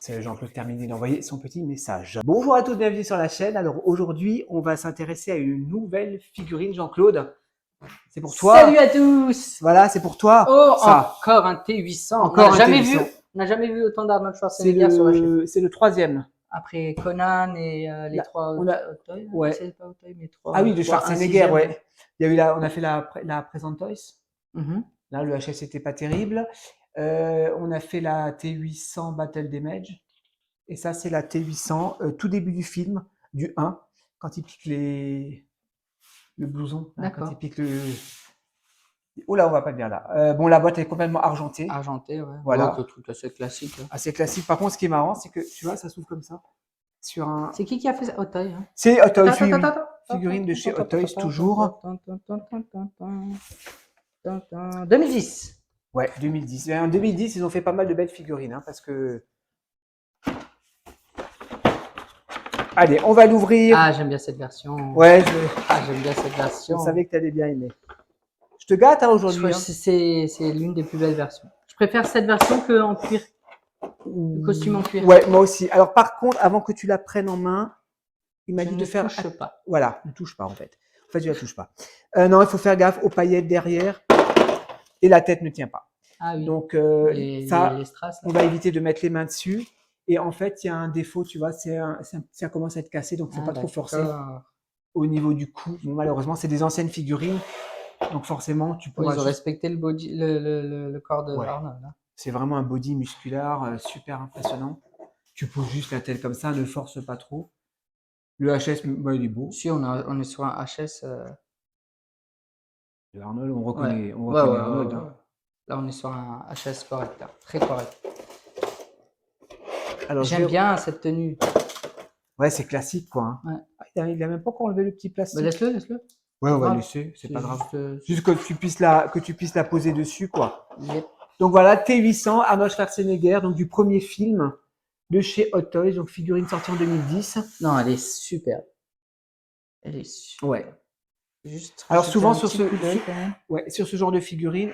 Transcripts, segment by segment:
C'est Jean-Claude terminé d'envoyer son petit message. Bonjour à tous, bienvenue sur la chaîne. Alors aujourd'hui, on va s'intéresser à une nouvelle figurine, Jean-Claude. C'est pour toi. Salut à tous. Voilà, c'est pour toi. Oh, ça. encore un T800. Encore un jamais T800. vu. On n'a jamais vu autant d'Arnold Schwarzenegger sur la chaîne. C'est le troisième. Après Conan et les trois Hot-Toys. Ouais. C'est pas Hot-Toys, mais trois. Ah oui, de Schwarzenegger, ouais. Il y a eu on a fait la Present Toys. Là, le HS n'était pas terrible. On a fait la T800 Battle Damage. Et ça, c'est la T800, tout début du film, du 1, quand il pique le blouson. Hein, quand il pique le... Oh là, on va pas bien là. Bon, la boîte est complètement argentée. Argentée, ouais. Voilà. Ouais, truc assez classique. Hein. Assez classique. Par contre, ce qui est marrant, c'est que, tu vois, ça s'ouvre comme ça. Sur un... C'est qui a fait ça? Hot Toys. Hein. C'est Hot Toys, oui. Figurine de chez Hot Toys, toujours. 2010. Ouais, 2010. En 2010, ils ont fait pas mal de belles figurines, hein, parce que... Allez, on va l'ouvrir. Ah, j'aime bien cette version. Ouais, j'aime bien cette version. Je savais que tu allais bien aimer. Je te gâte hein, aujourd'hui. Hein. C'est l'une des plus belles versions. Je préfère cette version qu'en cuir. Le costume en cuir. Ouais, moi aussi. Alors par contre, avant que tu la prennes en main, il m'a dit de faire... Ne touche pas. Voilà, ne touche pas en fait. En fait, tu la touches pas. Non, il faut faire gaffe aux paillettes derrière. Et la tête ne tient pas. Ah oui. Donc les strass, on va éviter de mettre les mains dessus. Et en fait, il y a un défaut, tu vois, ça commence à être cassé, donc il ne faut pas trop forcer au niveau du cou. Bon, malheureusement, c'est des anciennes figurines, donc forcément, tu pourras... Ils ont respecté le body, le corps de Arnold. Hein. C'est vraiment un body musculaire super impressionnant. Tu poses juste la tête comme ça, ne force pas trop. Le HS, bah, il est beau. Si, on est sur un HS... De Arnold, on reconnaît, Arnold. Hein. Là, on est sur un HS correct, là. Très correct. Alors, j'aime bien cette tenue. Ouais, c'est classique, quoi. Hein. Ouais. Il a même pas encore enlevé le petit plastique. Bah, laisse-le. Ouais, on va le laisser, c'est pas grave. Juste que tu puisses la poser dessus, quoi. Yep. Donc voilà, T800, Arnold Schwarzenegger, donc du premier film de chez Hot Toys, donc figurine sortie en 2010. Non, elle est superbe. Elle est super. Ouais. Juste. Alors souvent sur ce genre de figurine,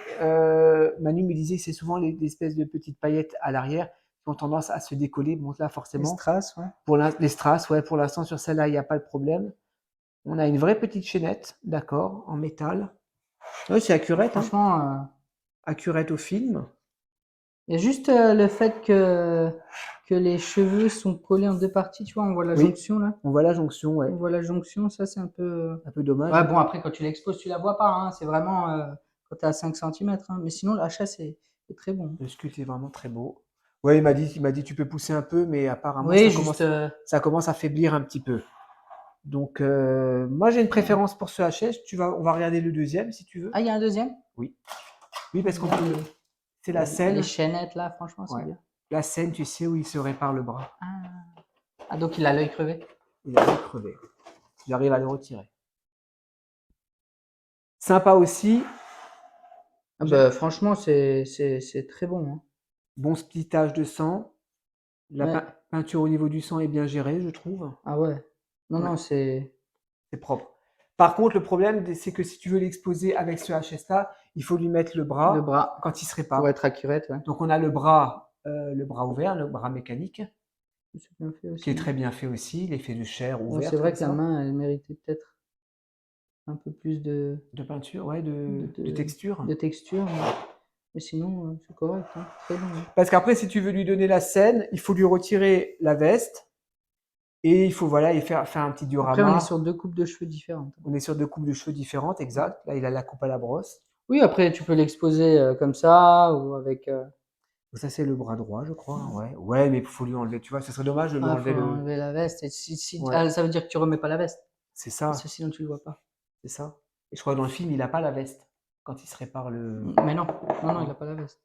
Manu me disait que c'est souvent les espèces de petites paillettes à l'arrière qui ont tendance à se décoller. Bon là forcément. Les strass, ouais. Les strass, ouais. Pour l'instant sur celle-là il n'y a pas de problème. On a une vraie petite chaînette, d'accord, en métal. Oui, c'est accurate. Franchement, accurate au film. Il y a juste le fait que les cheveux sont collés en deux parties, tu vois, on voit la jonction là. On voit la jonction, ouais. On voit la jonction, ça c'est un peu dommage. Ouais, bon, après quand tu l'exposes, tu la vois pas, hein. C'est vraiment quand tu es à 5 cm. Hein. Mais sinon, la chasse est très bon. Le sculpte est vraiment très beau. Ouais, il m'a dit tu peux pousser un peu, mais apparemment ça commence à faiblir un petit peu. Donc moi j'ai une préférence pour ce HS. On va regarder le deuxième si tu veux. Ah, il y a un deuxième? Oui. Oui, parce qu'on peut. C'est la scène. Les chaînettes là, franchement, c'est bien. La scène, tu sais, où il se répare le bras. Ah, donc il a l'œil crevé. Il a l'œil crevé. J'arrive à le retirer. Sympa aussi. Ah bah, franchement, c'est très bon. Hein. Bon splittage de sang. La peinture au niveau du sang est bien gérée, je trouve. Ah ouais. Non, c'est propre. Par contre, le problème, c'est que si tu veux l'exposer avec ce HS-là, il faut lui mettre le bras quand il se répare. Pour être accurate, ouais. Donc, on a le bras ouvert, le bras mécanique, bien fait aussi, qui est très bien fait aussi, l'effet de chair ouvert. C'est vrai que la main, elle méritait peut-être un peu plus de peinture, ouais, de texture. De texture, mais sinon, c'est correct, hein. Très bon. Hein. Parce qu'après, si tu veux lui donner la scène, il faut lui retirer la veste. Et il faut faire un petit diorama. Après, on est sur deux coupes de cheveux différentes. On est sur deux coupes de cheveux différentes, exact. Là, il a la coupe à la brosse. Oui, après, tu peux l'exposer comme ça ou avec... Ça, c'est le bras droit, je crois. Ouais, mais il faut lui enlever. Tu vois, ça serait dommage de lui enlever enlever la veste. Et ça veut dire que tu remets pas la veste. C'est ça. Parce que sinon, tu le vois pas. C'est ça. Et je crois que dans le film, il n'a pas la veste quand il se répare le... Mais non, il n'a pas la veste.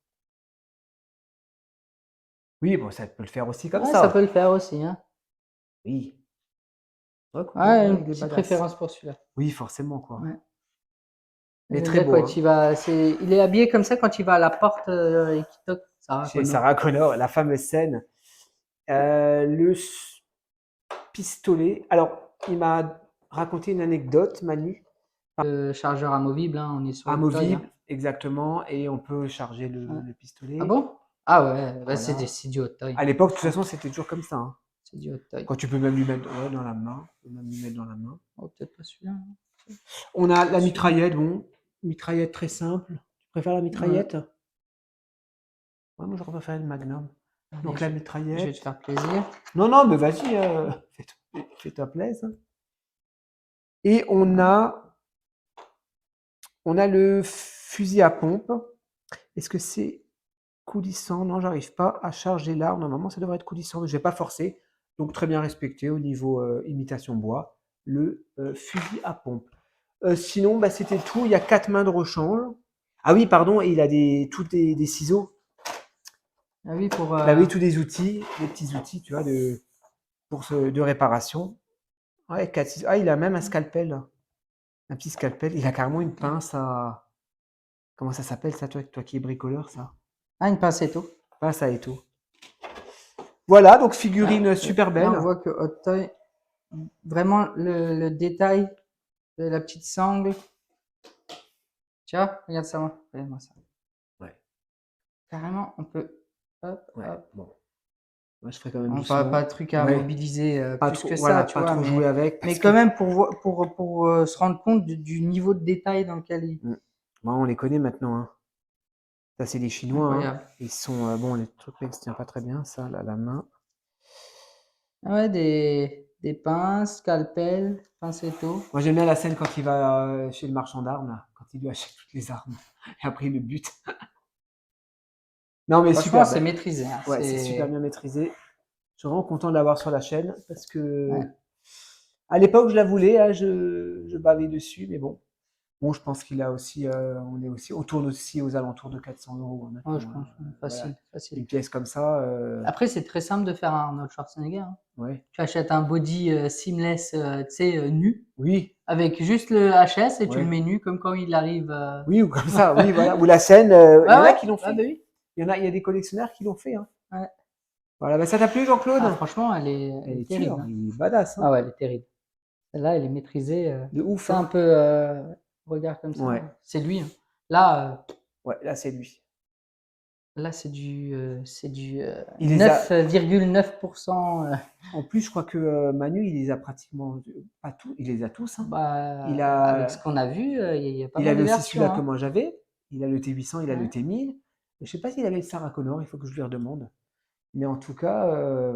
Oui, bon, ça peut le faire aussi comme ça. Ça peut le faire aussi, hein. Oui. Une petite préférence pour celui-là. Oui, forcément, quoi. Ouais. Il est très beau. Il est habillé comme ça quand il va à la porte et qu'il toque. Chez Sarah Connor, la fameuse scène. Le pistolet. Alors, il m'a raconté une anecdote, Manu. Le chargeur amovible, hein, on est sur amovible, exactement, et on peut charger le pistolet. Ah bon? Ah ouais, bah, Voilà. c'est du hot toy. À l'époque, de toute façon, c'était toujours comme ça. Hein. C'est du hot toy. Quand tu peux même lui mettre dans la main. Tu peux même lui mettre dans la main. Oh, peut-être pas celui-là. Hein. On a la mitraillette, bon. Mitraillette très simple. Tu préfères la mitraillette? Ouais, moi, je préfère le Magnum. Donc la mitraillette. Je vais te faire plaisir. Non, mais vas-y, fais-toi plaisir. Et on a le fusil à pompe. Est-ce que c'est coulissant? Non, j'arrive pas à charger l'arme. Normalement, ça devrait être coulissant, mais je vais pas forcer. Donc très bien respecté au niveau imitation bois, le fusil à pompe. Sinon, bah, c'était tout. Il y a 4 mains de rechange. Ah oui, pardon, et il a des ciseaux. Ah oui, pour. Bah oui, tous des outils, des petits outils, tu vois, de réparation. Ouais, 4 ciseaux. Ah, il a même un scalpel. Un petit scalpel. Il a carrément une pince à. Comment ça s'appelle ça, toi qui es bricoleur, ça? Ah, une pince étau. Pince à étau. Voilà, donc figurine super belle. Là, on voit que Hot Toy, vraiment le détail de la petite sangle. Tu vois, regarde ça, moi. Regarde-moi ça. Ouais. Carrément, on peut. Hop, Ouais, hop. bon. Moi, je ferai quand même On doucement. pas de truc à Ouais. mobiliser Pas plus trop, que voilà, ça, tu pas vois. trop jouer avec. Mais parce quand que- même, pour se rendre compte du niveau de détail dans lequel il. Bon, on les connaît maintenant. Hein. Ça, c'est les Chinois. Hein. Incroyable. Ils sont. Bon, les trucs ne se tient pas très bien, ça, là, la main. Ah ouais, des pinces, scalpel, pinceau. Moi, j'aime bien la scène quand il va chez le marchand d'armes, là, quand il lui achète toutes les armes. Et après, il le bute. Non, mais Franchement, super. c'est maîtrisé. Hein. Ouais, c'est super bien maîtrisé. Je suis vraiment content de l'avoir sur la chaîne parce que Ouais. à l'époque, je la voulais, hein, je bavais dessus, mais bon. Bon, je pense qu'il a aussi, on tourne aussi aux alentours de 400 €. Ouais, je pense. Facile, Voilà. facile. Une pièce comme ça. Après, c'est très simple de faire un Arnold Schwarzenegger. Hein. Ouais. Tu achètes un body seamless, tu sais, nu, Oui. avec juste le HS et tu Ouais. le mets nu comme quand il arrive. Oui, ou comme ça, oui, voilà. Ou la scène, il y en a qui l'ont fait. Bah oui. Il y a des collectionneurs qui l'ont fait. Hein. Ouais. Voilà, bah, ça t'a plu, Jean-Claude? Ah, franchement, elle est terrible. dure, Hein. il est badass. Hein. Ah ouais, elle est terrible. Celle-là, elle est maîtrisée. De ouf. C'est Hein. un peu. Regarde comme ça. Ouais. C'est lui. Hein. Là. Ouais, là, c'est lui. Là, c'est du Il les a- 9,9%. En plus, je crois que Manu, il les a pratiquement pas tous, il les a tous. Hein. Bah, Il a- avec ce qu'on a vu, il y a pas Il mal avait de aussi versions. celui-là que Hein. moi j'avais. Il a le T800, il a le Ouais. T1000. Je sais pas s'il avait le Sarah Connor, il faut que je lui redemande. Mais en tout cas, un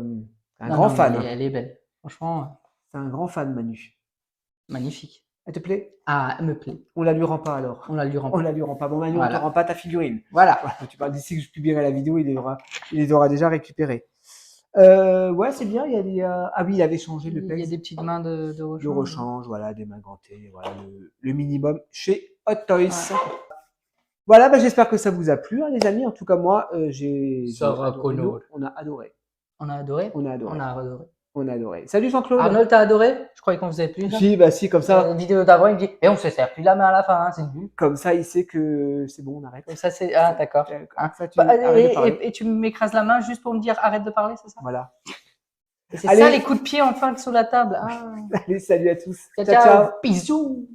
Non, grand mais fan. elle est belle. Franchement, C'est un grand fan, Manu. magnifique. Elle te plaît? Ah, elle me plaît. On la lui rend pas alors. On la lui rend On pas. la lui rend pas. Bon, Manu, Voilà. on te rend pas ta figurine. Voilà. Voilà, tu parles d'ici que je publierai la vidéo, il les aura déjà récupérés. Ouais, c'est bien. Il y a des, ah oui, il avait changé le Il y a PEX. des petites mains de rechange. Le rechange, voilà, des mains gantées, voilà, le minimum chez Hot Toys. Ouais. Voilà, bah, j'espère que ça vous a plu, hein, les amis. En tout cas, moi, j'ai Sarah adoré. Connor. On a adoré. On a adoré. On a adoré. On a adoré. On a adoré. Salut Jean-Claude. Arnold, t'as adoré? Je croyais qu'on faisait plus. Ça. Si, bah si, comme ça. La vidéo d'avant, il me dit, et on se sert plus la main à la fin, hein, c'est nul. Comme ça, il sait que c'est bon, on arrête. Comme ça, c'est. Ah, d'accord. Comme ça, tu Bah, arrêtes de parler. et tu m'écrases la main juste pour me dire arrête de parler, c'est ça? Voilà. Et c'est Allez. ça les coups de pied enfin sur la table. Ah. Allez, salut à tous. Ciao, ciao. Bisous.